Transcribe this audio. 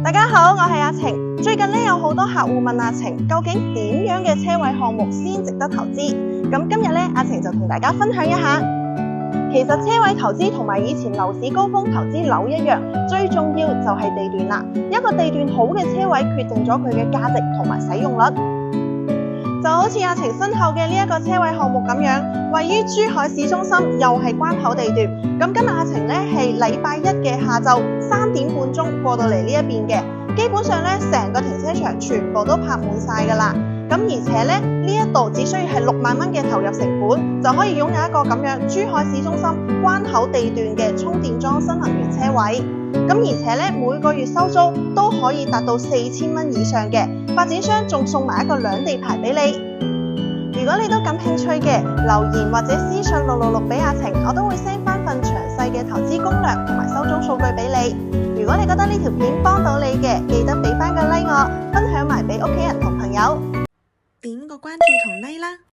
大家好，我係阿晴。最近有好多客戶問阿晴，究竟點樣嘅車位項目先值得投資？咁今日阿晴就同大家分享一下。其實車位投資同埋以前樓市高峰投資樓一樣，最重要就係地段啦。一個地段好嘅車位決定咗佢嘅價值同埋使用率。就好似阿晴身後嘅呢一個車位項目咁樣，位於珠海市中心，又係關口地段。咁今日阿晴係禮拜一嘅下晝3點半鐘過到嚟呢一邊嘅，基本上成個停車場全部都泊滿晒㗎啦。咁而且呢一度只需要係6萬蚊嘅投入成本，就可以擁有一個咁樣珠海市中心關口地段嘅充電樁新能源車位。咁而且每個月收租都可以達到4000蚊以上嘅，發展商仲送埋一個兩地牌俾你。如果你都感興趣嘅，留言或者私信666俾阿晴，我都會 send 翻份詳細嘅投資攻略同埋收租數據俾你。如果你覺得呢條片幫到你嘅，記得俾翻個 like 我，分享埋俾屋企人同朋友，點個關注同 like 啦。